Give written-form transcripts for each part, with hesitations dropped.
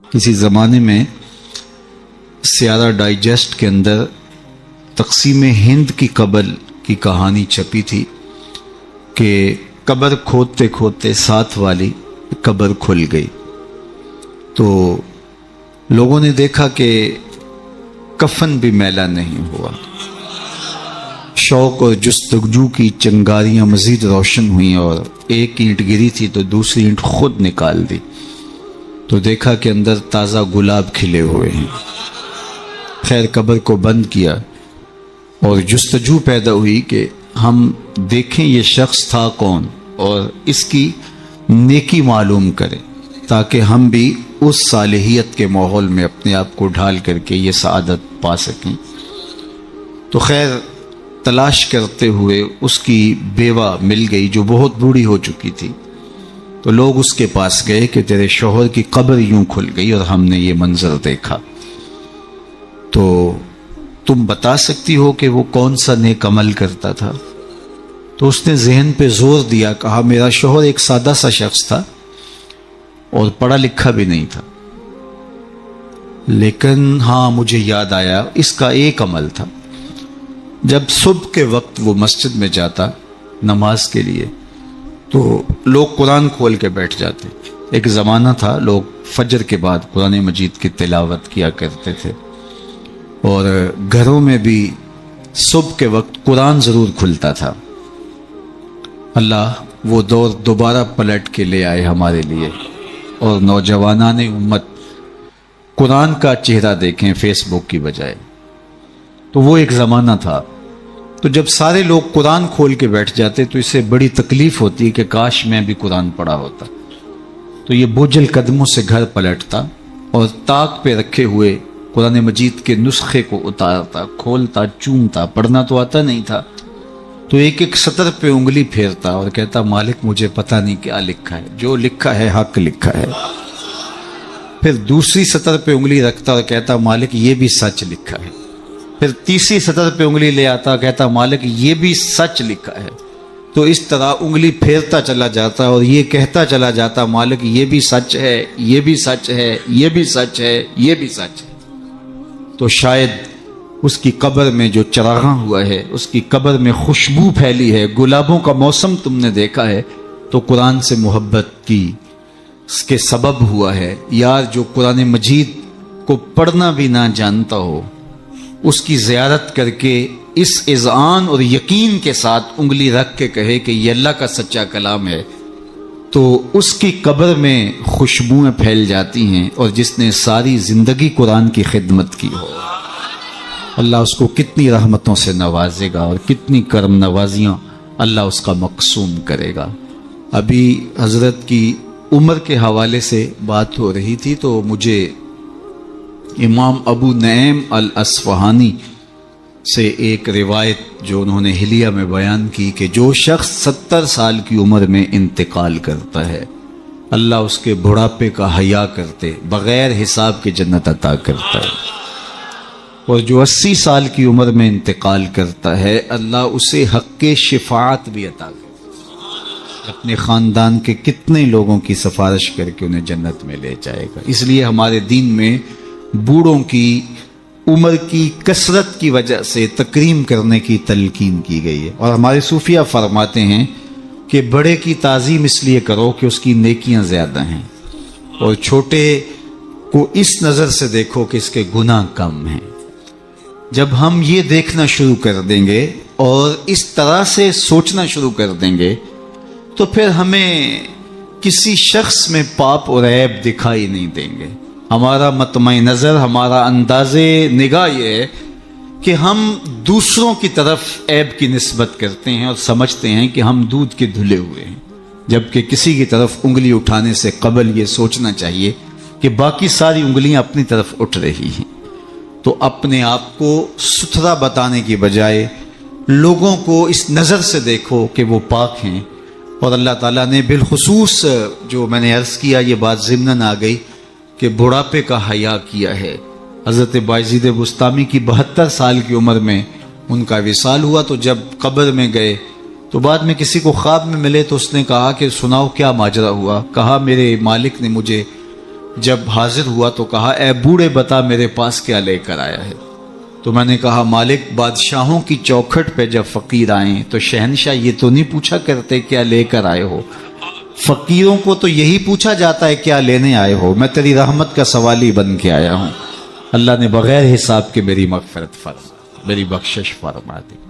کسی زمانے میں سیارہ ڈائجسٹ کے اندر تقسیم ہند کی قبر کی کہانی چھپی تھی کہ قبر کھودتے کھودتے ساتھ والی قبر کھل گئی، تو لوگوں نے دیکھا کہ کفن بھی میلا نہیں ہوا۔ شوق اور جستجو کی چنگاریاں مزید روشن ہوئیں اور ایک اینٹ گری تھی تو دوسری اینٹ خود نکال دی، تو دیکھا کہ اندر تازہ گلاب کھلے ہوئے ہیں۔ خیر قبر کو بند کیا اور جستجو پیدا ہوئی کہ ہم دیکھیں یہ شخص تھا کون اور اس کی نیکی معلوم کریں تاکہ ہم بھی اس صالحیت کے ماحول میں اپنے آپ کو ڈھال کر کے یہ سعادت پا سکیں۔ تو خیر تلاش کرتے ہوئے اس کی بیوہ مل گئی جو بہت بوڑھی ہو چکی تھی، تو لوگ اس کے پاس گئے کہ تیرے شوہر کی قبر یوں کھل گئی اور ہم نے یہ منظر دیکھا، تو تم بتا سکتی ہو کہ وہ کون سا نیک عمل کرتا تھا؟ تو اس نے ذہن پہ زور دیا، کہا میرا شوہر ایک سادہ سا شخص تھا اور پڑھا لکھا بھی نہیں تھا، لیکن ہاں مجھے یاد آیا اس کا ایک عمل تھا، جب صبح کے وقت وہ مسجد میں جاتا نماز کے لیے تو لوگ قرآن کھول کے بیٹھ جاتے۔ ایک زمانہ تھا لوگ فجر کے بعد قرآن مجید کی تلاوت کیا کرتے تھے، اور گھروں میں بھی صبح کے وقت قرآن ضرور کھلتا تھا۔ اللہ وہ دور دوبارہ پلٹ کے لے آئے ہمارے لیے، اور نوجوانان امت قرآن کا چہرہ دیکھیں فیس بک کی بجائے۔ تو وہ ایک زمانہ تھا، تو جب سارے لوگ قرآن کھول کے بیٹھ جاتے تو اسے بڑی تکلیف ہوتی کہ کاش میں بھی قرآن پڑھا ہوتا، تو یہ بوجھل قدموں سے گھر پلٹتا اور طاق پہ رکھے ہوئے قرآن مجید کے نسخے کو اتارتا، کھولتا، چومتا، پڑھنا تو آتا نہیں تھا، تو ایک ایک سطر پہ انگلی پھیرتا اور کہتا مالک مجھے پتہ نہیں کیا لکھا ہے، جو لکھا ہے حق لکھا ہے۔ پھر دوسری سطر پہ انگلی رکھتا اور کہتا مالک یہ بھی سچ لکھا ہے۔ پھر تیسری سطر پہ انگلی لے آتا، کہتا مالک یہ بھی سچ لکھا ہے۔ تو اس طرح انگلی پھیرتا چلا جاتا اور یہ کہتا چلا جاتا مالک یہ بھی سچ ہے، یہ بھی سچ ہے، یہ بھی سچ ہے، یہ بھی سچ ہے۔ تو شاید اس کی قبر میں جو چراغاں ہوا ہے، اس کی قبر میں خوشبو پھیلی ہے، گلابوں کا موسم تم نے دیکھا ہے، تو قرآن سے محبت کی اس کے سبب ہوا ہے۔ یار جو قرآن مجید کو پڑھنا بھی نہ جانتا ہو، اس کی زیارت کر کے اس اذعان اور یقین کے ساتھ انگلی رکھ کے کہے کہ یہ اللہ کا سچا کلام ہے، تو اس کی قبر میں خوشبوئیں پھیل جاتی ہیں، اور جس نے ساری زندگی قرآن کی خدمت کی ہو اللہ اس کو کتنی رحمتوں سے نوازے گا اور کتنی کرم نوازیاں اللہ اس کا مقسوم کرے گا۔ ابھی حضرت کی عمر کے حوالے سے بات ہو رہی تھی، تو مجھے امام ابو نعیم الاصفہانی سے ایک روایت جو انہوں نے حلیہ میں بیان کی کہ جو شخص 70 سال کی عمر میں انتقال کرتا ہے، اللہ اس کے بڑھاپے کا حیا کرتے بغیر حساب کے جنت عطا کرتا ہے، اور جو 80 سال کی عمر میں انتقال کرتا ہے اللہ اسے حق شفاعت بھی عطا کرتا ہے، اپنے خاندان کے کتنے لوگوں کی سفارش کر کے انہیں جنت میں لے جائے گا۔ اس لیے ہمارے دین میں بوڑھوں کی عمر کی کثرت کی وجہ سے تکریم کرنے کی تلقین کی گئی ہے، اور ہمارے صوفیہ فرماتے ہیں کہ بڑے کی تعظیم اس لیے کرو کہ اس کی نیکیاں زیادہ ہیں، اور چھوٹے کو اس نظر سے دیکھو کہ اس کے گناہ کم ہیں۔ جب ہم یہ دیکھنا شروع کر دیں گے اور اس طرح سے سوچنا شروع کر دیں گے تو پھر ہمیں کسی شخص میں پاپ اور عیب دکھائی نہیں دیں گے۔ ہمارا مطمع نظر، ہمارا انداز نگاہ یہ ہے کہ ہم دوسروں کی طرف عیب کی نسبت کرتے ہیں اور سمجھتے ہیں کہ ہم دودھ کے دھلے ہوئے ہیں، جبکہ کسی کی طرف انگلی اٹھانے سے قبل یہ سوچنا چاہیے کہ باقی ساری انگلیاں اپنی طرف اٹھ رہی ہیں۔ تو اپنے آپ کو ستھرا بتانے کی بجائے لوگوں کو اس نظر سے دیکھو کہ وہ پاک ہیں، اور اللہ تعالیٰ نے بالخصوص جو میں نے عرض کیا یہ بات ضمناً آ گئی کہ بڑھاپے کا حیا کیا ہے۔ حضرت بایزید بسطامی کی 72 سال کی عمر میں ان کا وصال ہوا، تو جب قبر میں گئے تو بعد میں کسی کو خواب میں ملے تو اس نے کہا کہ سناؤ کیا ماجرا ہوا؟ کہا میرے مالک نے مجھے جب حاضر ہوا تو کہا اے بوڑھے بتا میرے پاس کیا لے کر آیا ہے؟ تو میں نے کہا مالک بادشاہوں کی چوکھٹ پہ جب فقیر آئیں تو شہنشاہ یہ تو نہیں پوچھا کرتے کیا لے کر آئے ہو، فقیروں کو تو یہی پوچھا جاتا ہے کیا لینے آئے ہو، میں تیری رحمت کا سوالی بن کے آیا ہوں، اللہ نے بغیر حساب کے میری مغفرت فرما، میری بخشش فرما دی۔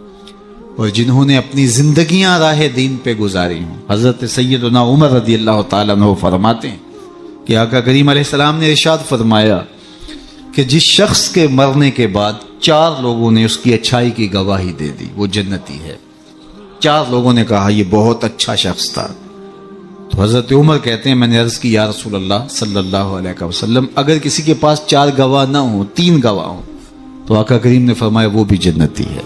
اور جنہوں نے اپنی زندگیاں راہ دین پہ گزاری ہوں، حضرت سیدنا عمر رضی اللہ تعالیٰ عنہ فرماتے ہیں کہ آقا کریم علیہ السلام نے ارشاد فرمایا کہ جس شخص کے مرنے کے بعد 4 لوگوں نے اس کی اچھائی کی گواہی دے دی وہ جنتی ہے۔ 4 لوگوں نے کہا یہ بہت اچھا شخص تھا۔ تو حضرت عمر کہتے ہیں میں نے عرض کی یا رسول اللہ صلی اللہ علیہ وسلم اگر کسی کے پاس 4 گواہ نہ ہوں 3 گواہ ہوں، تو آقا کریم نے فرمایا وہ بھی جنتی ہے۔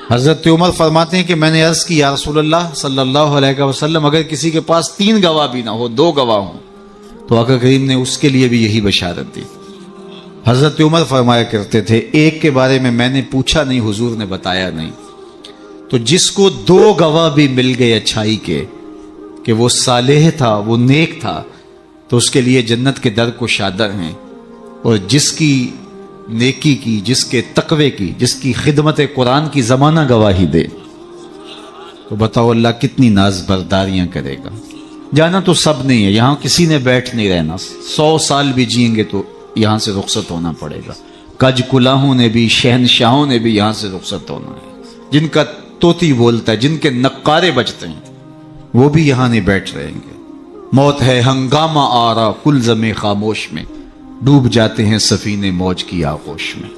حضرت عمر فرماتے ہیں کہ میں نے عرض کی یا رسول اللہ صلی اللہ علیہ وسلم اگر کسی کے پاس 3 گواہ بھی نہ ہو 2 گواہ ہوں، تو آقا کریم نے اس کے لیے بھی یہی بشارت دی۔ حضرت عمر فرمایا کرتے تھے ایک کے بارے میں نے پوچھا نہیں، حضور نے بتایا نہیں، تو جس کو 2 گواہ بھی مل گئے اچھائی کے کہ وہ صالح تھا وہ نیک تھا، تو اس کے لیے جنت کے در کو شادر ہیں، اور جس کی نیکی کی، جس کے تقوی کی، جس کی خدمت قرآن کی زمانہ گواہی دے، تو بتاؤ اللہ کتنی ناز برداریاں کرے گا۔ جانا تو سب نہیں ہے، یہاں کسی نے بیٹھ نہیں رہنا، 100 سال بھی جئیں گے تو یہاں سے رخصت ہونا پڑے گا۔ کج کلاہوں نے بھی شہنشاہوں نے بھی یہاں سے رخصت ہونا ہے، جن کا طوطی بولتا ہے، جن کے نقارے بجتے ہیں، وہ بھی یہاں نہیں بیٹھ رہیں گے۔ موت ہے ہنگامہ آرا کل زمیں خاموش میں، ڈوب جاتے ہیں سفینے موج کی آغوش میں۔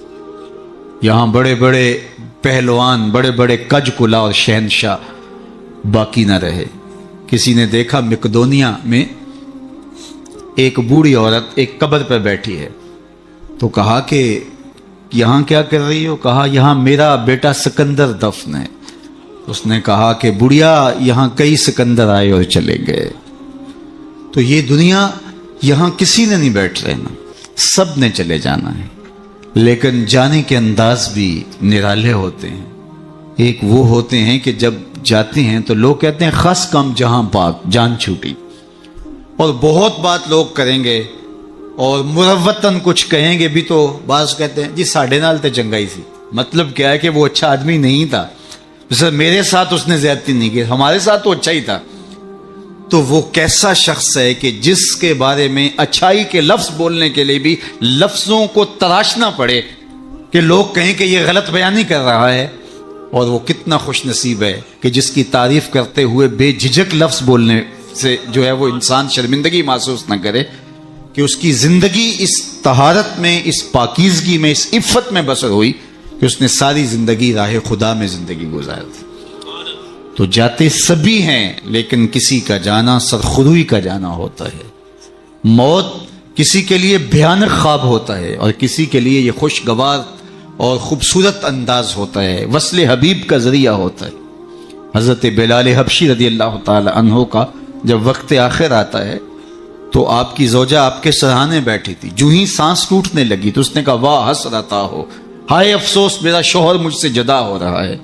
یہاں بڑے بڑے پہلوان، بڑے بڑے کج کلا اور شہنشاہ باقی نہ رہے۔ کسی نے دیکھا مقدونیہ میں ایک بوڑھی عورت ایک قبر پہ بیٹھی ہے، تو کہا کہ یہاں کیا کر رہی ہو؟ کہا یہاں میرا بیٹا سکندر دفن ہے۔ اس نے کہا کہ بڑھیا یہاں کئی سکندر آئے اور چلے گئے، تو یہ دنیا یہاں کسی نے نہیں بیٹھ رہنا، سب نے چلے جانا ہے، لیکن جانے کے انداز بھی نرالے ہوتے ہیں۔ ایک وہ ہوتے ہیں کہ جب جاتے ہیں تو لوگ کہتے ہیں خس کم جہاں پاک جان چھوٹی، اور بہت بات لوگ کریں گے اور مروتاً کچھ کہیں گے بھی، تو بعض کہتے ہیں جی ساڑھے نال تے چنگائی سی، مطلب کیا ہے کہ وہ اچھا آدمی نہیں تھا، سر میرے ساتھ اس نے زیادتی نہیں کی، ہمارے ساتھ تو اچھا ہی تھا۔ تو وہ کیسا شخص ہے کہ جس کے بارے میں اچھائی کے لفظ بولنے کے لیے بھی لفظوں کو تراشنا پڑے کہ لوگ کہیں کہ یہ غلط بیانی کر رہا ہے، اور وہ کتنا خوش نصیب ہے کہ جس کی تعریف کرتے ہوئے بے جھجک لفظ بولنے سے جو ہے وہ انسان شرمندگی محسوس نہ کرے کہ اس کی زندگی اس طہارت میں، اس پاکیزگی میں، اس عفت میں بسر ہوئی کہ اس نے ساری زندگی راہ خدا میں زندگی گزار دی۔ تو جاتے سبھی ہیں، لیکن کسی کا جانا سرخروئی کا جانا ہوتا ہے۔ موت کسی کے لیے بھیانک خواب ہوتا ہے، اور کسی کے لیے یہ خوشگوار اور خوبصورت انداز ہوتا ہے، وصل حبیب کا ذریعہ ہوتا ہے۔ حضرت بلال حبشی رضی اللہ تعالی عنہ کا جب وقت آخر آتا ہے تو آپ کی زوجہ آپ کے سرہانے بیٹھی تھی، جو ہی سانس ٹوٹنے لگی تو اس نے کہا واہ حسرتا ہو، ہائے افسوس میرا شوہر مجھ سے جدا ہو رہا ہے۔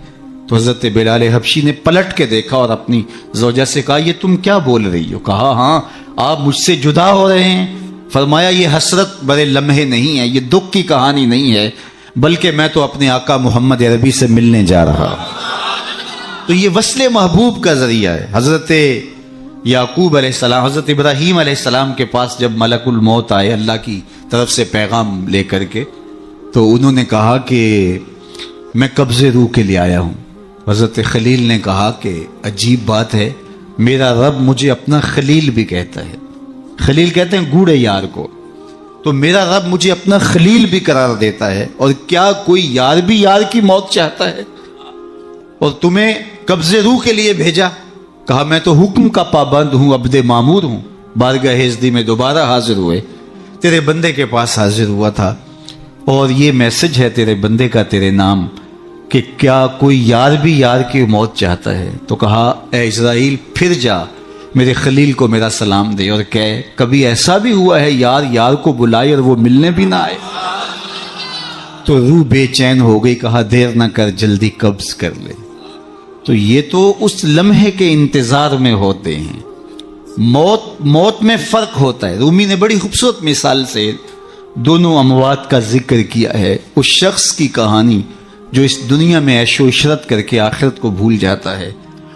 تو حضرت بلال حبشی نے پلٹ کے دیکھا اور اپنی زوجہ سے کہا یہ تم کیا بول رہی ہو؟ کہا ہاں آپ مجھ سے جدا ہو رہے ہیں۔ فرمایا یہ حسرت بڑے لمحے نہیں ہے، یہ دکھ کی کہانی نہیں ہے، بلکہ میں تو اپنے آقا محمد عربی سے ملنے جا رہا ہوں۔ تو یہ وصل محبوب کا ذریعہ ہے۔ حضرت یعقوب علیہ السلام، حضرت ابراہیم علیہ السلام کے پاس جب ملک الموت آئے اللہ کی طرف سے پیغام لے کر کے، تو انہوں نے کہا کہ میں قبض روح کے لیے آیا ہوں۔ حضرت خلیل نے کہا کہ عجیب بات ہے، میرا رب مجھے اپنا خلیل بھی کہتا ہے۔ خلیل کہتے ہیں گوڑے یار کو، تو میرا رب مجھے اپنا خلیل بھی قرار دیتا ہے، اور کیا کوئی یار بھی یار کی موت چاہتا ہے؟ اور تمہیں قبض روح کے لیے بھیجا۔ کہا میں تو حکم کا پابند ہوں، عبد معمور ہوں، بارگاہ ہزدی میں دوبارہ حاضر ہوئے، تیرے بندے کے پاس حاضر ہوا تھا، اور یہ میسج ہے تیرے بندے کا تیرے نام کہ کیا کوئی یار بھی یار کی موت چاہتا ہے؟ تو کہا اے اسرائیل پھر جا میرے خلیل کو میرا سلام دے، اور کہے کبھی ایسا بھی ہوا ہے یار یار کو بلائے اور وہ ملنے بھی نہ آئے؟ تو روح بے چین ہو گئی، کہا دیر نہ کر جلدی قبض کر لے۔ تو یہ تو اس لمحے کے انتظار میں ہوتے ہیں۔ موت موت میں فرق ہوتا ہے. رومی نے بڑی خوبصورت مثال سے دونوں اموات کا ذکر کیا ہے. اس شخص کی کہانی جو اس دنیا میں عیش و عشرت کر کے آخرت کو بھول جاتا ہے،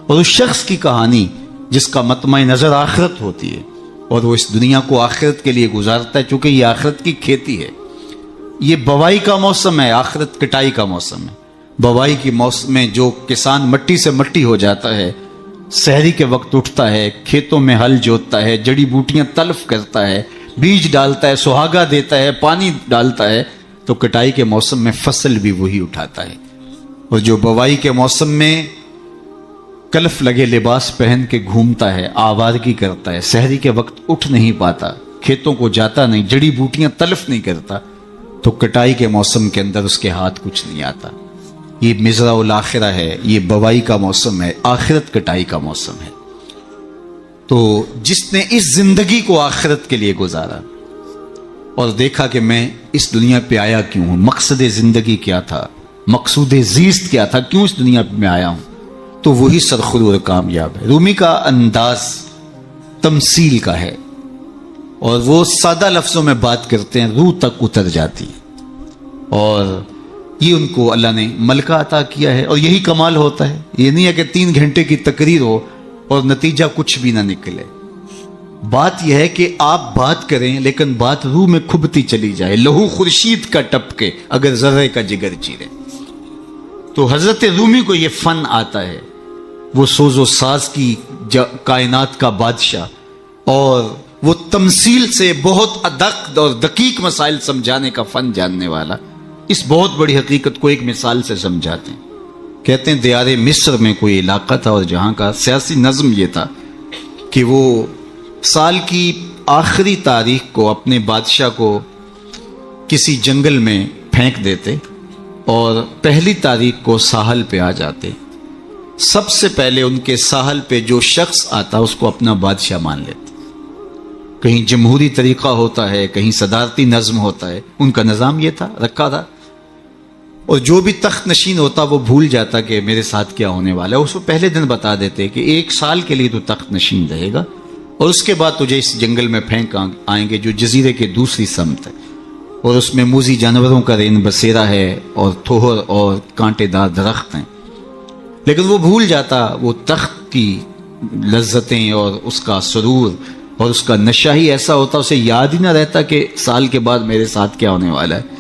اور اس شخص کی کہانی جس کا مطمع نظر آخرت ہوتی ہے اور وہ اس دنیا کو آخرت کے لیے گزارتا ہے. چونکہ یہ آخرت کی کھیتی ہے، یہ بوائی کا موسم ہے، آخرت کٹائی کا موسم ہے. بوائی کے موسم میں جو کسان مٹی سے مٹی ہو جاتا ہے، سحری کے وقت اٹھتا ہے، کھیتوں میں ہل جوتتا ہے، جڑی بوٹیاں تلف کرتا ہے، بیج ڈالتا ہے، سہاگا دیتا ہے، پانی ڈالتا ہے، تو کٹائی کے موسم میں فصل بھی وہی اٹھاتا ہے. اور جو بوائی کے موسم میں کلف لگے لباس پہن کے گھومتا ہے، آوارگی کرتا ہے، سحری کے وقت اٹھ نہیں پاتا، کھیتوں کو جاتا نہیں، جڑی بوٹیاں تلف نہیں کرتا، تو کٹائی کے موسم کے اندر اس کے ہاتھ کچھ نہیں آتا. یہ مزرع الاخرہ ہے، یہ بوائی کا موسم ہے، آخرت کٹائی کا موسم ہے. تو جس نے اس زندگی کو آخرت کے لیے گزارا اور دیکھا کہ میں اس دنیا پہ آیا کیوں ہوں، مقصد زندگی کیا تھا، مقصود زیست کیا تھا، کیوں اس دنیا پہ میں آیا ہوں، تو وہی سرخرو اور کامیاب ہے. رومی کا انداز تمثیل کا ہے اور وہ سادہ لفظوں میں بات کرتے ہیں، روح تک اتر جاتی ہے. اور یہ ان کو اللہ نے ملکہ عطا کیا ہے. اور یہی کمال ہوتا ہے، یہ نہیں ہے کہ 3 گھنٹے کی تقریر ہو اور نتیجہ کچھ بھی نہ نکلے. بات یہ ہے کہ آپ بات کریں لیکن بات روح میں کھبتی چلی جائے، لہو خورشید کا ٹپکے اگر ذرے کا جگر چیرے. تو حضرت رومی کو یہ فن آتا ہے، وہ سوز و ساز کی کائنات کا بادشاہ، اور وہ تمثیل سے بہت ادق اور دقیق مسائل سمجھانے کا فن جاننے والا. اس بہت بڑی حقیقت کو ایک مثال سے سمجھاتے ہیں. کہتے ہیں دیار مصر میں کوئی علاقہ تھا اور جہاں کا سیاسی نظم یہ تھا کہ وہ سال کی آخری تاریخ کو اپنے بادشاہ کو کسی جنگل میں پھینک دیتے اور پہلی تاریخ کو ساحل پہ آ جاتے. سب سے پہلے ان کے ساحل پہ جو شخص آتا اس کو اپنا بادشاہ مان لیتے. کہیں جمہوری طریقہ ہوتا ہے، کہیں صدارتی نظم ہوتا ہے، ان کا نظام یہ تھا، رکھا تھا. اور جو بھی تخت نشین ہوتا وہ بھول جاتا کہ میرے ساتھ کیا ہونے والا ہے، اس کو پہلے دن بتا دیتے کہ 1 سال کے لیے تو تخت نشین رہے گا اور اس کے بعد تجھے اس جنگل میں پھینک آئیں گے جو جزیرے کے دوسری سمت ہے، اور اس میں موذی جانوروں کا رین بسیرا ہے اور تھوہر اور کانٹے دار درخت ہیں. لیکن وہ بھول جاتا وہ تخت کی لذتیں اور اس کا سرور اور اس کا نشہ ہی ایسا ہوتا، اسے یاد ہی نہ رہتا کہ سال کے بعد میرے ساتھ کیا ہونے والا ہے.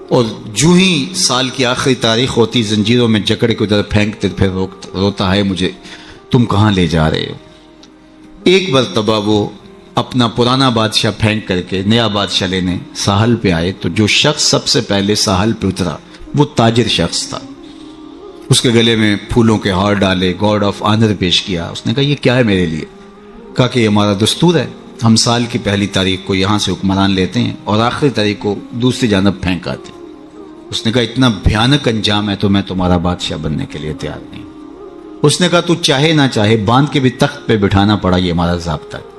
اور جو ہی سال کی آخری تاریخ ہوتی زنجیروں میں جکڑ کے ادھر پھینکتے پھر روتا ہے مجھے تم کہاں لے جا رہے ہو. ایک مرتبہ وہ اپنا پرانا بادشاہ پھینک کر کے نیا بادشاہ لینے ساحل پہ آئے تو جو شخص سب سے پہلے ساحل پہ اترا وہ تاجر شخص تھا. اس کے گلے میں پھولوں کے ہار ڈالے، گارڈ آف آنر پیش کیا. اس نے کہا یہ کیا ہے میرے لیے؟ کہا کہ یہ ہمارا دستور ہے، ہم سال کی پہلی تاریخ کو یہاں سے حکمران لیتے ہیں اور آخری تاریخ کو دوسری جانب پھینک آتے. اس نے کہا اتنا بھیانک انجام ہے تو میں تمہارا بادشاہ بننے کے لیے تیار نہیں. اس نے کہا تو چاہے نہ چاہے باندھ کے بھی تخت پہ بٹھانا پڑا، یہ ہمارا ضابطہ ہے.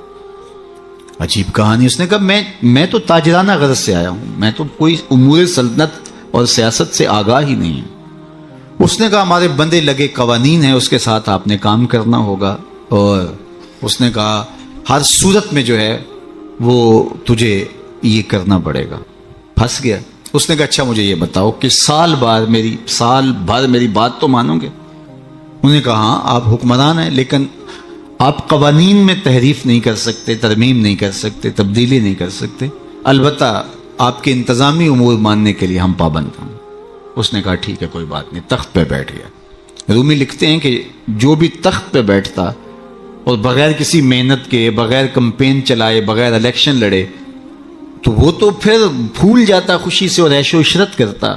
عجیب کہانی. اس نے کہا میں تو تاجرانہ غرض سے آیا ہوں، میں تو کوئی امور سلطنت اور سیاست سے آگاہ ہی نہیں ہوں. اس نے کہا ہمارے بندے لگے قوانین ہیں، اس کے ساتھ آپ نے کام کرنا ہوگا. اور اس نے کہا ہر صورت میں جو ہے وہ تجھے یہ کرنا پڑے گا. پھنس گیا. اس نے کہا اچھا مجھے یہ بتاؤ کہ سال بھر میری بات تو مانو گے؟ انہوں نے کہا ہاں آپ حکمران ہیں لیکن آپ قوانین میں تحریف نہیں کر سکتے، ترمیم نہیں کر سکتے، تبدیلی نہیں کر سکتے، البتہ آپ کے انتظامی امور ماننے کے لیے ہم پابند ہیں. اس نے کہا ٹھیک ہے کوئی بات نہیں. تخت پہ بیٹھ گیا. رومی لکھتے ہیں کہ جو بھی تخت پہ بیٹھتا اور بغیر کسی محنت کے، بغیر کمپین چلائے، بغیر الیکشن لڑے تو وہ تو پھر بھول جاتا خوشی سے اور عیش و عشرت کرتا.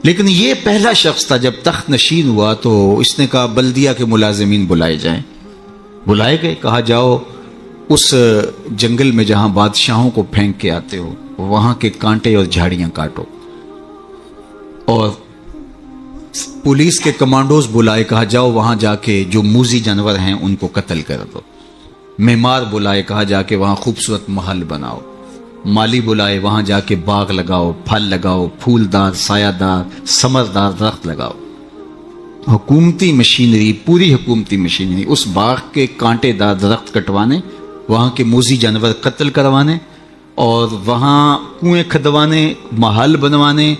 لیکن یہ پہلا شخص تھا جب تخت نشین ہوا تو اس نے کہا بلدیہ کے ملازمین بلائے جائیں. بلائے گئے. کہا جاؤ اس جنگل میں جہاں بادشاہوں کو پھینک کے آتے ہو وہاں کے کانٹے اور جھاڑیاں کاٹو. اور پولیس کے کمانڈوز بلائے. کہا جاؤ وہاں جا کے جو موذی جانور ہیں ان کو قتل کر دو. معمار بلائے. کہا جا کے وہاں خوبصورت محل بناؤ. مالی بلائے. وہاں جا کے باغ لگاؤ، پھل لگاؤ، پھولدار سایہ دار ثمردار درخت لگاؤ. حکومتی مشینری، پوری حکومتی مشینری اس باغ کے کانٹے دار درخت کٹوانے وہاں کے موذی جانور قتل کروانے اور وہاں کنویں کھدوانے، محل بنوانے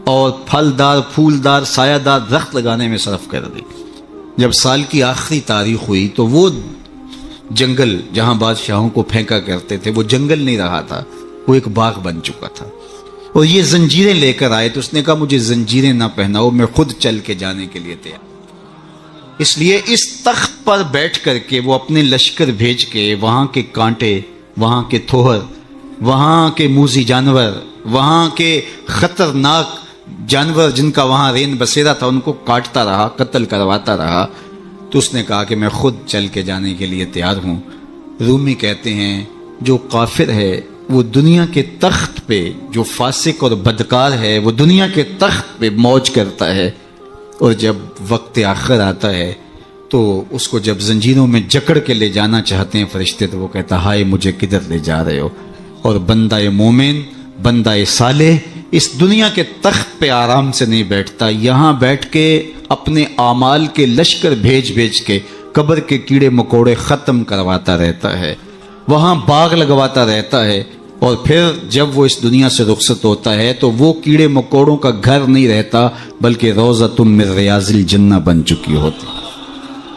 اور پھلدار پھولدار سایہ دار درخت لگانے میں صرف کر دی۔ جب سال کی آخری تاریخ ہوئی تو وہ جنگل جہاں بادشاہوں کو پھینکا کرتے تھے وہ جنگل نہیں رہا تھا، وہ ایک باغ بن چکا تھا۔ اور یہ زنجیریں لے کر آئے تو اس نے کہا مجھے زنجیریں نہ پہناؤ، میں خود چل کے جانے کے لیے تیار۔ اس لیے اس تخت پر بیٹھ کر کے وہ اپنے لشکر بھیج کے وہاں کے کانٹے، وہاں کے تھوہر، وہاں کے موذی جانور، وہاں کے خطرناک جانور جن کا وہاں رین بسیرا تھا ان کو کاٹتا رہا، قتل کرواتا رہا۔ تو اس نے کہا کہ میں خود چل کے جانے کے لیے تیار ہوں۔ رومی کہتے ہیں جو کافر ہے وہ دنیا کے تخت پہ، جو فاسق اور بدکار ہے وہ دنیا کے تخت پہ موج کرتا ہے، اور جب وقت آخر آتا ہے تو اس کو جب زنجیروں میں جکڑ کے لے جانا چاہتے ہیں فرشتے تو وہ کہتا ہائے مجھے کدھر لے جا رہے ہو۔ اور بندہ مومن، بندہ صالح اس دنیا کے تخت پہ آرام سے نہیں بیٹھتا، یہاں بیٹھ کے اپنے اعمال کے لشکر بھیج بھیج کے قبر کے کیڑے مکوڑے ختم کرواتا رہتا ہے، وہاں باغ لگواتا رہتا ہے، اور پھر جب وہ اس دنیا سے رخصت ہوتا ہے تو وہ کیڑے مکوڑوں کا گھر نہیں رہتا بلکہ روضۃ من ریاض الجنہ بن چکی ہوتی۔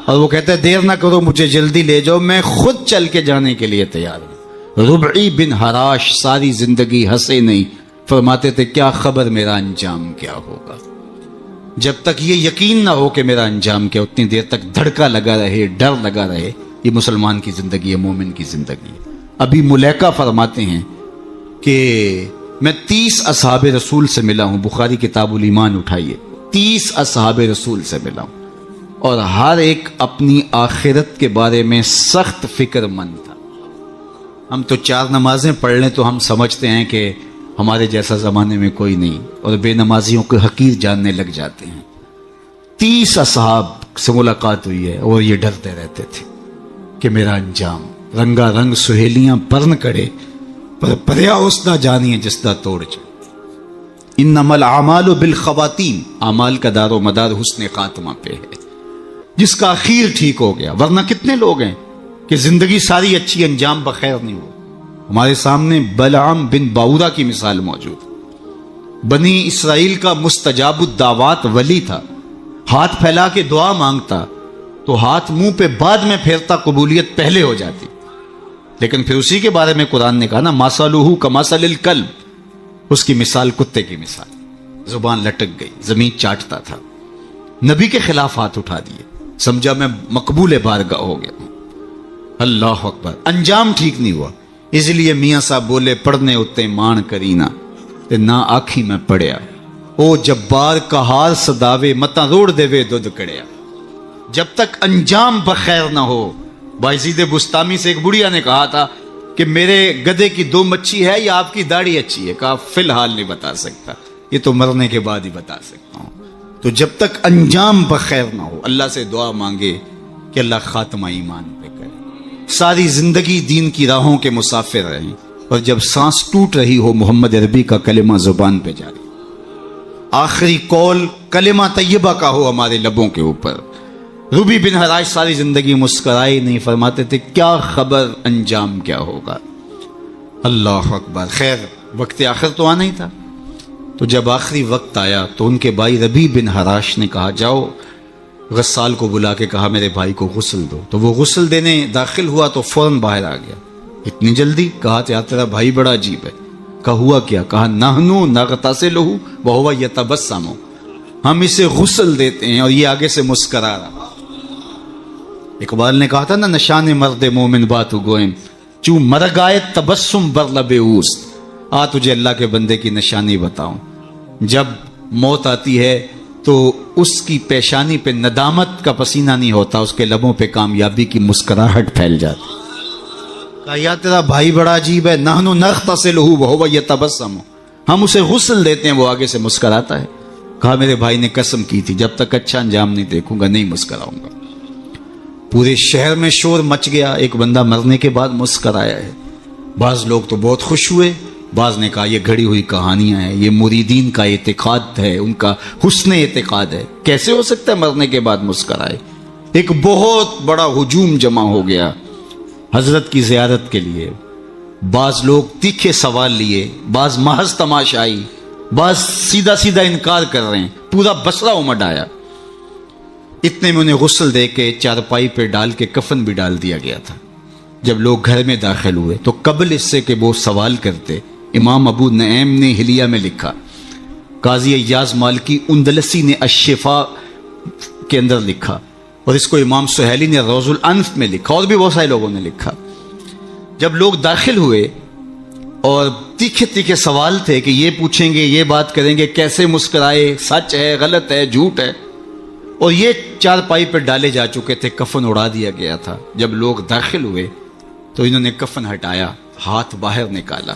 اور وہ کہتا ہے دیر نہ کرو مجھے جلدی لے جاؤ، میں خود چل کے جانے کے لیے تیار ہوں۔ ربعی بن حراش ساری زندگی ہنسے نہیں، فرماتے تھے کیا خبر میرا انجام کیا ہوگا۔ جب تک یہ یقین نہ ہو کہ میرا انجام کیا اتنی دیر تک دھڑکا لگا رہے، ڈر لگا رہے۔ یہ مسلمان کی زندگی ہے، مومن کی زندگی ہے۔ ابھی ملیکہ فرماتے ہیں کہ میں 30 اصحاب رسول سے ملا ہوں، بخاری کتاب الایمان اٹھائیے، 30 اصحاب رسول سے ملا ہوں، اور ہر ایک اپنی آخرت کے بارے میں سخت فکر مند تھا۔ ہم تو 4 نمازیں پڑھ لیں تو ہم سمجھتے ہیں کہ ہمارے جیسا زمانے میں کوئی نہیں، اور بے نمازیوں کو حقیر جاننے لگ جاتے ہیں۔ 30 اصحاب سے ملاقات ہوئی ہے اور یہ ڈرتے رہتے تھے کہ میرا انجام، رنگا رنگ سہیلیاں پرن کڑے پر پریا اس نہ جانیے جس دا توڑ جائے۔ انما الاعمال بالخواتین، اعمال کا دار و مدار حسن خاتمہ پہ ہے، جس کا اخیر ٹھیک ہو گیا۔ ورنہ کتنے لوگ ہیں کہ زندگی ساری اچھی، انجام بخیر نہیں ہو۔ ہمارے سامنے بلعام بن باورا کی مثال موجود۔ بنی اسرائیل کا مستجاب الدعوات ولی تھا، ہاتھ پھیلا کے دعا مانگتا تو ہاتھ منہ پہ بعد میں پھیرتا، قبولیت پہلے ہو جاتی۔ لیکن پھر اسی کے بارے میں قرآن نے کہا نا مَثَلُهُ كَمَثَلِ الْكَلْبِ، اس کی مثال کتے کی مثال، زبان لٹک گئی، زمین چاٹتا تھا، نبی کے خلاف ہاتھ اٹھا دیے، سمجھا میں مقبول بارگاہ ہو گیا ہوں۔ اللہ اکبر، انجام ٹھیک نہیں ہوا۔ اس لیے میاں صاحب بولے پڑھنے اتے مان کرینا تے نہ آکھی میں پڑھیا، او جبار کہار صداوے متا روڑ دے وے دودھ کڑیا۔ جب تک انجام بخیر نہ ہو۔ بایزید بستامی سے ایک بڑھیا نے کہا تھا کہ میرے گدھے کی 2 مچھی ہے یا آپ کی داڑھی اچھی ہے؟ کہا فی الحال نہیں بتا سکتا، یہ تو مرنے کے بعد ہی بتا سکتا ہوں۔ تو جب تک انجام بخیر نہ ہو اللہ سے دعا مانگے کہ اللہ خاتمہ ایمان پہ کرے، ساری زندگی دین کی راہوں کے مسافر رہیں، اور جب سانس ٹوٹ رہی ہو محمد عربی کا کلمہ زبان پہ جاری، آخری قول کلمہ طیبہ کا ہو ہمارے لبوں کے اوپر۔ ربی بن حراش ساری زندگی مسکرائے نہیں، فرماتے تھے کیا خبر انجام کیا ہوگا۔ اللہ اکبر۔ خیر وقت آخر تو آنا ہی تھا، تو جب آخری وقت آیا تو ان کے بھائی ربی بن حراش نے کہا جاؤ، غسال کو بلا کے کہا میرے بھائی کو غسل دو۔ تو وہ غسل دینے داخل ہوا تو فوراً باہر آ گیا۔ اتنی جلدی؟ کہا یار تیرا بھائی بڑا عجیب ہے۔ کہا ہوا کیا؟ کہا نحنو نغتسلہ وہو یتبسم، ہم اسے غسل دیتے ہیں اور یہ آگے سے مسکرا رہا۔ اقبال نے کہا تھا نا نشان مرد مومن باتو گوئم چوں مرگائے تبسم بر لب اوست، آ تجھے اللہ کے بندے کی نشانی بتاؤں، جب موت آتی ہے تو اس کی پیشانی پہ ندامت کا پسینہ نہیں ہوتا، اس کے لبوں پہ کامیابی کی مسکراہٹ پھیل جاتی۔ کہا یا تیرا بھائی بڑا عجیب ہے، نحنو نغتسلہ وہو یتبسم، ہم اسے غسل دیتے ہیں وہ آگے سے مسکراتا ہے۔ کہا میرے بھائی نے قسم کی تھی جب تک اچھا انجام نہیں دیکھوں گا نہیں مسکراؤں گا۔ پورے شہر میں شور مچ گیا، ایک بندہ مرنے کے بعد مسکرایا ہے۔ بعض لوگ تو بہت خوش ہوئے، بعض نے کہا یہ گھڑی ہوئی کہانیاں ہیں، یہ مریدین کا اعتقاد ہے، ان کا حسن اعتقاد ہے، کیسے ہو سکتا ہے مرنے کے بعد مسکرائے۔ ایک بہت بڑا ہجوم جمع ہو گیا۔ حضرت کی زیارت کے لیے، بعض لوگ تیکھے سوال لیے، بعض محض تماشائی، بعض سیدھا سیدھا انکار کر رہے ہیں، پورا بصرہ امڈ آیا۔ اتنے میں انہیں غسل دے کے چارپائی پہ ڈال کے کفن بھی ڈال دیا گیا تھا۔ جب لوگ گھر میں داخل ہوئے تو قبل اس سے کہ وہ سوال کرتے، امام ابو نعیم نے حلیہ میں لکھا، قاضی ایاز مالکی اندلسی نے الشفاء کے اندر لکھا، اور اس کو امام سہیلی نے روض الانف میں لکھا، اور بھی بہت سارے لوگوں نے لکھا۔ جب لوگ داخل ہوئے اور تیکھے تیکھے سوال تھے کہ یہ پوچھیں گے، یہ بات کریں گے، کیسے مسکرائے، سچ ہے، غلط ہے، جھوٹ ہے، اور یہ چارپائی پہ ڈالے جا چکے تھے، کفن اڑا دیا گیا تھا۔ جب لوگ داخل ہوئے تو انہوں نے کفن ہٹایا، ہاتھ باہر نکالا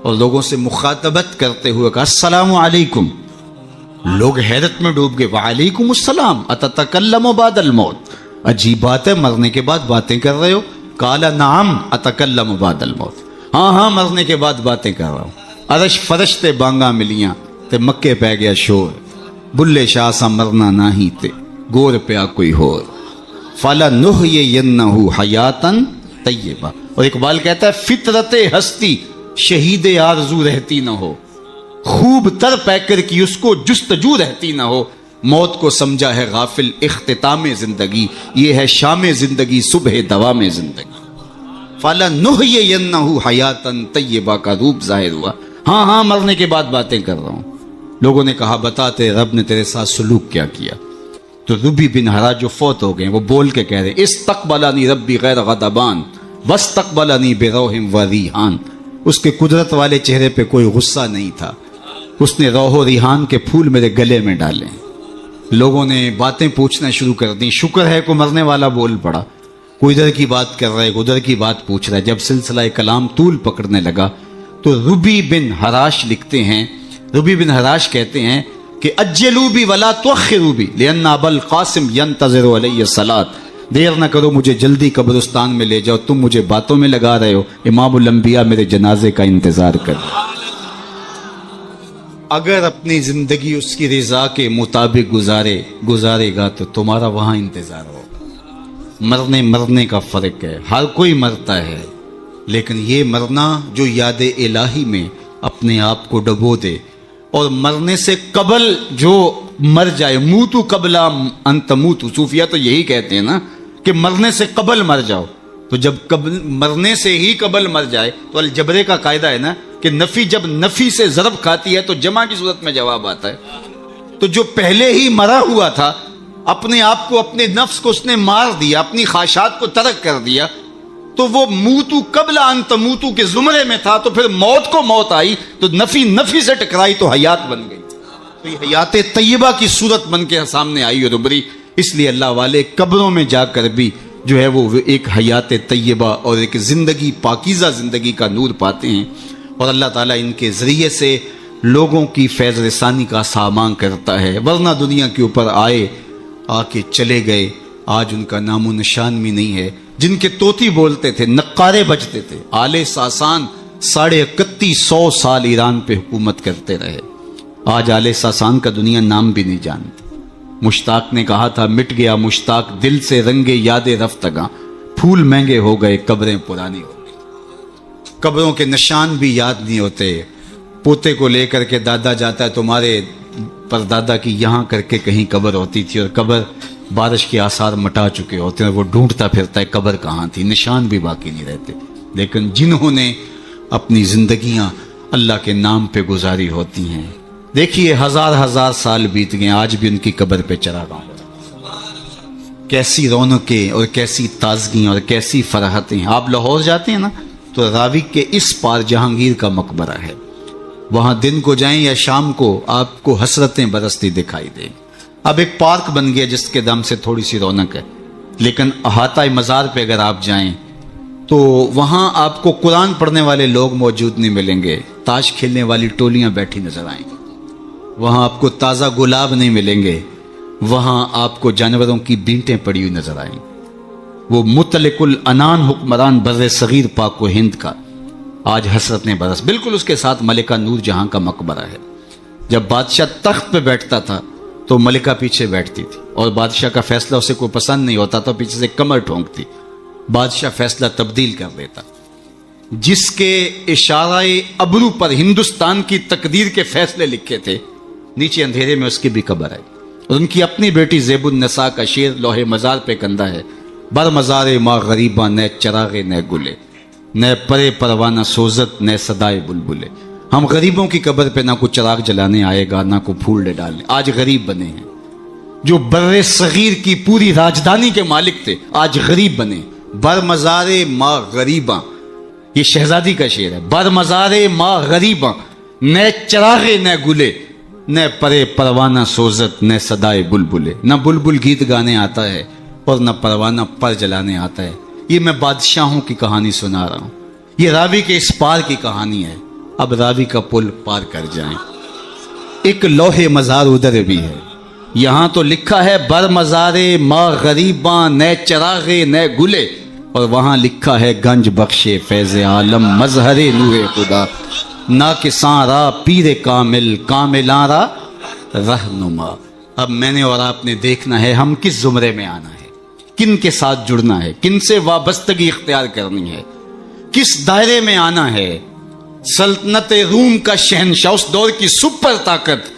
اور لوگوں سے مخاطبت کرتے ہوئے کہا السلام علیکم۔ لوگ حیرت میں ڈوب گئے، وعلیکم السلام اتتکلم بعد الموت، عجیب بات ہے، مرنے کے بعد باتیں کر رہے ہو؟ قال نعم اتکلم بعد الموت، ہاں ہاں مرنے کے بعد باتیں کر رہا ہوں۔ عرش فرش تے بانگا ملیاں تے مکے پہ گیا شور، بلے شاہ سا مرنا نہ ہی تے گور پیا کوئی ہور، فَلَنُحْيِيَنَّهُ حَيَاتًا طیبہ۔ اور اقبال کہتا ہے فطرت ہستی شہید آرزو رہتی نہ ہو، خوب تر پیکر کی اس کو جستجو رہتی نہ ہو، موت کو سمجھا ہے غافل اختتام زندگی، یہ ہے شام زندگی صبح دوام زندگی۔ فَلَنُحْيِيَنَّهُ حَيَاتًا طیبہ کا روپ ظاہر ہوا، ہاں ہاں مرنے کے بعد باتیں کر رہا ہوں۔ لوگوں نے کہا بتاتے رب نے تیرے ساتھ سلوک کیا کیا؟ تو ربی بن حراج جو فوت ہو گئے وہ بول کے کہہ رہے استقبلنی ربی غیر غضبان واستقبلنی بروح و ریحان، اس کے قدرت والے چہرے پہ کوئی غصہ نہیں تھا، اس نے روح و ریحان کے پھول میرے گلے میں ڈالے۔ لوگوں نے باتیں پوچھنا شروع کر دی، شکر ہے کوئی مرنے والا بول پڑا، کوئی ادھر کی بات کر رہا ہے، ادھر کی بات پوچھ رہا ہے۔ جب سلسلہ کلام طول پکڑنے لگا تو ربی بن حراش لکھتے ہیں، ربی بن حراش کہتے ہیں کہ اجلوا بی ولا تؤخروا بی لان ابا القاسم ينتظر علی الصلاۃ، دیر نہ کرو مجھے جلدی قبرستان میں لے جاؤ، تم مجھے باتوں میں لگا رہے ہو، امام الانبیاء میرے جنازے کا انتظار کر۔ اگر اپنی زندگی اس کی رضا کے مطابق گزارے گا تو تمہارا وہاں انتظار ہوگا۔ مرنے کا فرق ہے، ہر کوئی مرتا ہے، لیکن یہ مرنا جو یاد الہی میں اپنے آپ کو ڈبو دے، اور مرنے سے قبل جو مر جائے، موتو قبل ان تموتو، صوفیہ تو یہی کہتے ہیں نا کہ مرنے سے قبل مر جاؤ، تو جب مرنے سے ہی قبل مر جائے تو الجبرے کا قاعدہ ہے نا کہ نفی جب نفی سے ضرب کھاتی ہے تو جمع کی صورت میں جواب آتا ہے۔ تو جو پہلے ہی مرا ہوا تھا، اپنے آپ کو، اپنے نفس کو اس نے مار دیا، اپنی خواہشات کو ترک کر دیا، تو وہ موتو قبل ان تموتو کے زمرے میں تھا، تو پھر موت کو موت آئی تو نفی سے ٹکرائی تو حیات بن گئی، تو یہ حیات طیبہ کی صورت بن کے سامنے آئی اور ابھری۔ اس لیے اللہ والے قبروں میں جا کر بھی جو ہے وہ ایک حیات طیبہ اور ایک زندگی، پاکیزہ زندگی کا نور پاتے ہیں، اور اللہ تعالیٰ ان کے ذریعے سے لوگوں کی فیض رسانی کا سامان کرتا ہے، ورنہ دنیا کے اوپر آئے، آ کے چلے گئے، آج ان کا نام و نشان بھی نہیں ہے۔ جن کے طوطی بولتے تھے، نقارے بجتے تھے، آل ساسان 3150 سال ایران پہ حکومت کرتے رہے، آج آل ساسان کا دنیا نام بھی نہیں جانتی۔ مشتاق نے کہا تھا مٹ گیا مشتاق دل سے رنگے یاد رفتگاں، پھول مہنگے ہو گئے قبریں پرانی ہو گئی۔ قبروں کے نشان بھی یاد نہیں ہوتے۔ پوتے کو لے کر کے دادا جاتا ہے، تمہارے پردادا کی یہاں کر کے کہیں قبر ہوتی تھی، اور قبر بارش کے آثار مٹا چکے ہوتے ہیں، وہ ڈھونڈتا پھرتا ہے قبر کہاں تھی، نشان بھی باقی نہیں رہتے۔ لیکن جنہوں نے اپنی زندگیاں اللہ کے نام پہ گزاری ہوتی ہیں، دیکھیے ہزار سال بیت گئے، آج بھی ان کی قبر پہ چراغاں ہو رہا ہے۔ کیسی رونقیں اور کیسی تازگیاں اور کیسی فرحتیں۔ آپ لاہور جاتے ہیں نا تو راوی کے اس پار جہانگیر کا مقبرہ ہے، وہاں دن کو جائیں یا شام کو آپ کو حسرتیں برستی دکھائی دیں۔ اب ایک پارک بن گیا جس کے دم سے تھوڑی سی رونق ہے، لیکن احاطہ مزار پہ اگر آپ جائیں تو وہاں آپ کو قرآن پڑھنے والے لوگ موجود نہیں ملیں گے، تاش کھیلنے والی ٹولیاں بیٹھی نظر آئیں گی، وہاں آپ کو تازہ گلاب نہیں ملیں گے، وہاں آپ کو جانوروں کی بینٹیں پڑی ہوئی نظر آئیں۔ وہ مطلق العنان حکمران بر صغیر پاک و ہند کا آج حسرت نے برس، بالکل اس کے ساتھ ملکہ نور جہاں کا مقبرہ ہے۔ جب بادشاہ تخت پہ بیٹھتا تھا تو ملکہ پیچھے بیٹھتی تھی، اور بادشاہ کا فیصلہ اسے کوئی پسند نہیں ہوتا تو پیچھے سے کمر ٹھونکتی، بادشاہ فیصلہ تبدیل کر دیتا. جس کے اشارہ ابرو پر ہندوستان کی تقدیر کے فیصلے لکھے تھے، نیچے اندھیرے میں اس کی بھی قبر ہے. اور ان کی اپنی بیٹی زیب النساء کا شعر لوح مزار پہ کندہ ہے: بر مزار ماں غریباں نہ چراغے نہ گلے، نہ پرے پروانہ سوزت نہ صدائے بلبلے. ہم غریبوں کی قبر پہ نہ کوئی چراغ جلانے آئے گا، نہ کوئی پھول ڈالنے. آج غریب بنے ہیں. جو بر صغیر کی پوری راجدھانی کے مالک تھے آج غریب بنے. بر مزار ماں غریباں، یہ شہزادی کا شعر ہے. بر مزار ماں غریباں نہ چراغے نہ گلے، نہ پرے پروانہ سوزت نہ صدائے بلبلے. نہ بلبل گیت گانے آتا ہے اور نہ پروانہ پر جلانے آتا ہے. یہ میں بادشاہوں کی کہانی سنا رہا ہوں. یہ راوی کے اس پار کی کہانی ہے. اب راوی کا پل پار کر جائیں. ایک لوح مزار ادھر بھی ہے. یہاں تو لکھا ہے بر مزار ماں غریباں نہ چراغے نہ گلے، اور وہاں لکھا ہے گنج بخشے فیض عالم مظہر نور خدا، نا کساں را پیر کامل کاملاں را رہنما. اب میں نے اور آپ نے دیکھنا ہے ہم کس زمرے میں آنا ہے، کن کے ساتھ جڑنا ہے، کن سے وابستگی اختیار کرنی ہے، کس دائرے میں آنا ہے. سلطنت روم کا شہنشاہ، اس دور کی سپر طاقت.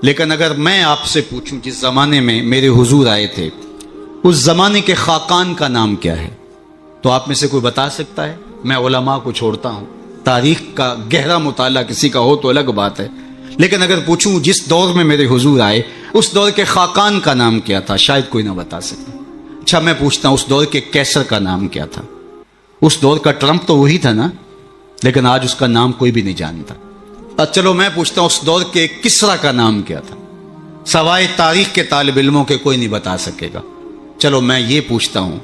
لیکن اگر میں آپ سے پوچھوں جس زمانے میں میرے حضور آئے تھے اس زمانے کے خاقان کا نام کیا ہے، تو آپ میں سے کوئی بتا سکتا ہے؟ میں علماء کو چھوڑتا ہوں، تاریخ کا گہرا مطالعہ کسی کا ہو تو الگ بات ہے. لیکن اگر پوچھوں جس دور میں میرے حضور آئے اس دور کے خاقان کا نام کیا تھا، شاید کوئی نہ بتا سکے. اچھا میں پوچھتا ہوں اس دور کے کیسر کا نام کیا تھا؟ اس دور کا ٹرمپ تو وہی تھا نا، لیکن آج اس کا نام کوئی بھی نہیں جانتا. چلو میں پوچھتا ہوں اس دور کے کسرا کا نام کیا تھا؟ سوائے تاریخ کے طالب علموں کے کوئی نہیں بتا سکے گا. چلو میں یہ پوچھتا ہوں،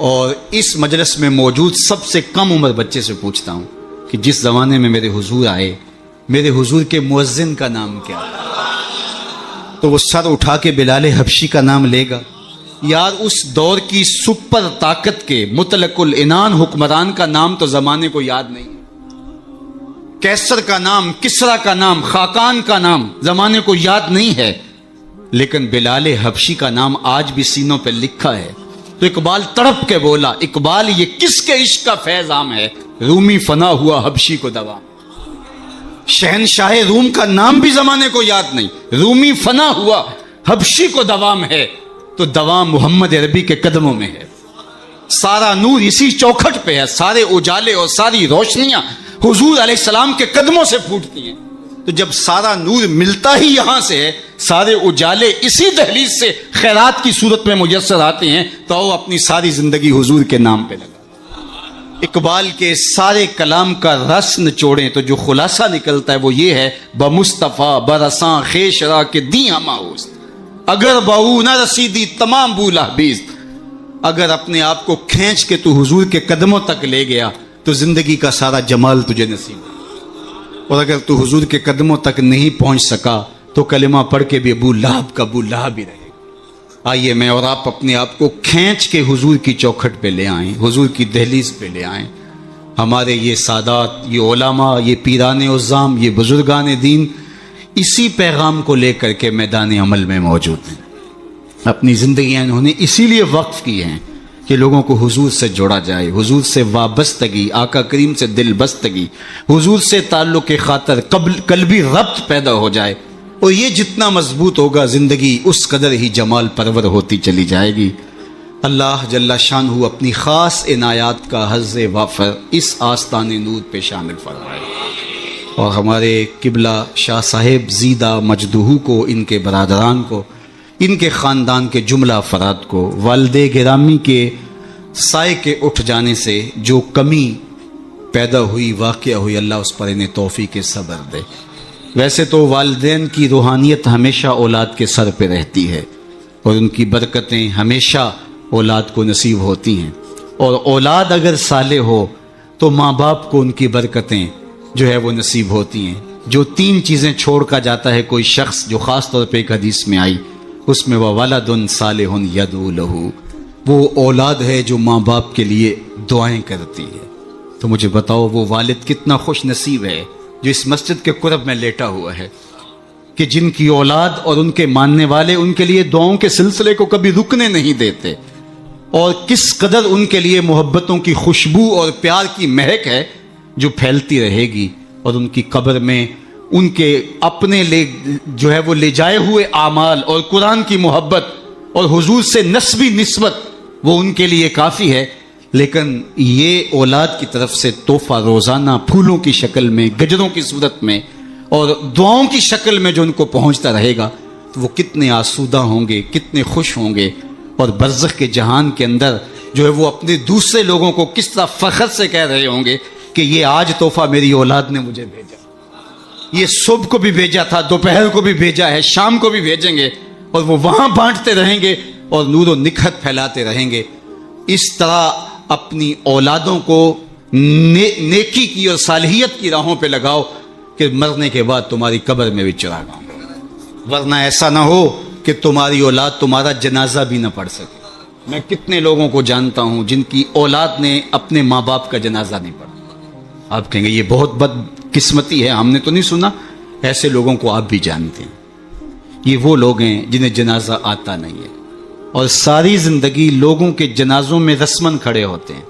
اور اس مجلس میں موجود سب سے کم عمر بچے سے پوچھتا ہوں کہ جس زمانے میں میرے حضور آئے میرے حضور کے مؤذن کا نام کیا تھا؟ تو وہ سر اٹھا کے بلال حبشی کا نام لے گا. یار اس دور کی سپر طاقت کے مطلق العنان حکمران کا نام تو زمانے کو یاد نہیں ہے. کیسر کا نام، کسرا کا نام، خاقان کا نام زمانے کو یاد نہیں ہے، لیکن بلال حبشی کا نام آج بھی سینوں پہ لکھا ہے. تو اقبال تڑپ کے بولا، اقبال یہ کس کے عشق کا فیض عام ہے، رومی فنا ہوا حبشی کو دوا. شہنشاہ روم کا نام بھی زمانے کو یاد نہیں، رومی فنا ہوا حبشی کو دوام ہے. تو دوام محمد عربی کے قدموں میں ہے. سارا نور اسی چوکھٹ پہ ہے، سارے اجالے اور ساری روشنیاں حضور علیہ السلام کے قدموں سے پھوٹتی ہیں. تو جب سارا نور ملتا ہی یہاں سے ہے، سارے اجالے اسی دہلیز سے خیرات کی صورت میں میسر آتے ہیں، تو وہ اپنی ساری زندگی حضور کے نام پہ لگا. اقبال کے سارے کلام کا رس نچوڑیں تو جو خلاصہ نکلتا ہے وہ یہ ہے: بمصطفیٰ برساں خیشرا کے دی ہماؤز، اگر بہو نہ رسیدی تمام بولا بیز. اگر اپنے آپ کو کھینچ کے تو حضور کے قدموں تک لے گیا تو زندگی کا سارا جمال تجھے نصیب ہے. اور اگر تو حضور کے قدموں تک نہیں پہنچ سکا تو کلمہ پڑھ کے بھی ابو لہب کا ابو لہب ہی رہے. آئیے میں اور آپ اپنے آپ کو کھینچ کے حضور کی چوکھٹ پہ لے آئیں، حضور کی دہلیز پہ لے آئیں. ہمارے یہ سادات، یہ علماء، یہ پیران عظام، یہ بزرگان دین اسی پیغام کو لے کر کے میدان عمل میں موجود ہیں. اپنی زندگیاں انہوں نے اسی لیے وقف کی ہیں کہ لوگوں کو حضور سے جوڑا جائے، حضور سے وابستگی، آقا کریم سے دل بستگی، حضور سے تعلق خاطر قلبی ربط پیدا ہو جائے. اور یہ جتنا مضبوط ہوگا زندگی اس قدر ہی جمال پرور ہوتی چلی جائے گی. اللہ جل شانہ اپنی خاص عنایات کا حظ وافر اس آستان نور پہ شامل فرمائے، اور ہمارے قبلہ شاہ صاحب زیدہ مجدہو کو، ان کے برادران کو، ان کے خاندان کے جملہ افراد کو والد گرامی کے سائے کے اٹھ جانے سے جو کمی پیدا ہوئی، واقعہ ہوئی، اللہ اس پر انہیں توفیق صبر دے. ویسے تو والدین کی روحانیت ہمیشہ اولاد کے سر پہ رہتی ہے، اور ان کی برکتیں ہمیشہ اولاد کو نصیب ہوتی ہیں. اور اولاد اگر صالح ہو تو ماں باپ کو ان کی برکتیں جو ہے وہ نصیب ہوتی ہیں. جو 3 چیزیں چھوڑ کر جاتا ہے کوئی شخص، جو خاص طور پہ ایک حدیث میں آئی، اس میں وَوَلَدٌ صَالِحٌ يَدْعُو لَهُ، وہ اولاد ہے جو ماں باپ کے لیے دعائیں کرتی ہے. تو مجھے بتاؤ وہ والد کتنا خوش نصیب ہے جو اس مسجد کے قرب میں لیٹا ہوا ہے، کہ جن کی اولاد اور ان کے ماننے والے ان کے لیے دعاؤں کے سلسلے کو کبھی رکنے نہیں دیتے. اور کس قدر ان کے لیے محبتوں کی خوشبو اور پیار کی مہک ہے جو پھیلتی رہے گی، اور ان کی قبر میں ان کے اپنے جو ہے وہ لے جائے ہوئے اعمال اور قرآن کی محبت اور حضور سے نسبی نسبت وہ ان کے لیے کافی ہے۔ لیکن یہ اولاد کی طرف سے تحفہ روزانہ پھولوں کی شکل میں، گجروں کی صورت میں اور دعاؤں کی شکل میں جو ان کو پہنچتا رہے گا تو وہ کتنے آسودہ ہوں گے، کتنے خوش ہوں گے، اور برزخ کے جہان کے اندر جو ہے وہ اپنے دوسرے لوگوں کو کس طرح فخر سے کہہ رہے ہوں گے کہ یہ آج تحفہ میری اولاد نے مجھے بھیجا، یہ صبح کو بھی بھیجا تھا، دوپہر کو بھی بھیجا ہے، شام کو بھی بھیجیں گے، اور وہ وہاں بانٹتے رہیں گے اور نور و نکھت پھیلاتے رہیں گے۔ اس طرح اپنی اولادوں کو نیکی کی اور صالحیت کی راہوں پہ لگاؤ کہ مرنے کے بعد تمہاری قبر میں بھی چراغ ہوں، ورنہ ایسا نہ ہو کہ تمہاری اولاد تمہارا جنازہ بھی نہ پڑھ سکے۔ میں کتنے لوگوں کو جانتا ہوں جن کی اولاد نے اپنے ماں باپ کا جنازہ نہیں پڑھا۔ آپ کہیں گے یہ بہت بد قسمتی ہے، ہم نے تو نہیں سنا۔ ایسے لوگوں کو آپ بھی جانتے ہیں۔ یہ وہ لوگ ہیں جنہیں جنازہ آتا نہیں ہے، اور ساری زندگی لوگوں کے جنازوں میں رسماً کھڑے ہوتے ہیں،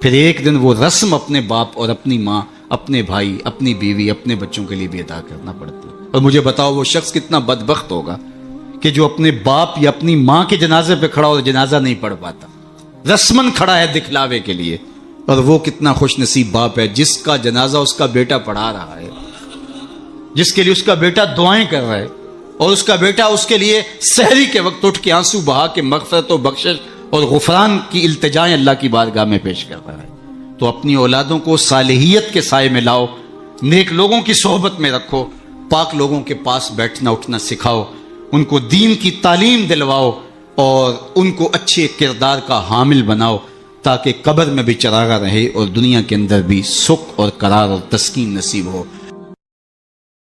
پھر ایک دن وہ رسم اپنے باپ اور اپنی ماں، اپنے بھائی، اپنی بیوی، اپنے بچوں کے لیے بھی ادا کرنا پڑتی ہے۔ اور مجھے بتاؤ وہ شخص کتنا بدبخت ہوگا کہ جو اپنے باپ یا اپنی ماں کے جنازے پہ کھڑا اور جنازہ نہیں پڑھ پاتا، رسماً کھڑا ہے دکھلاوے کے لیے، اور وہ کتنا خوش نصیب باپ ہے جس کا جنازہ اس کا بیٹا پڑھا رہا ہے، جس کے لیے اس کا بیٹا دعائیں کر رہا ہے، اور اس کا بیٹا اس کے لیے سحری کے وقت اٹھ کے آنسو بہا کے مغفرت و بخشش اور غفران کی التجائیں اللہ کی بارگاہ میں پیش کر رہا ہے۔ تو اپنی اولادوں کو صالحیت کے سائے میں لاؤ، نیک لوگوں کی صحبت میں رکھو، پاک لوگوں کے پاس بیٹھنا اٹھنا سکھاؤ، ان کو دین کی تعلیم دلواؤ اور ان کو اچھے کردار کا حامل بناؤ، تاکہ قبر میں بھی چراغا رہے اور دنیا کے اندر بھی سکھ اور قرار اور تسکین نصیب ہو۔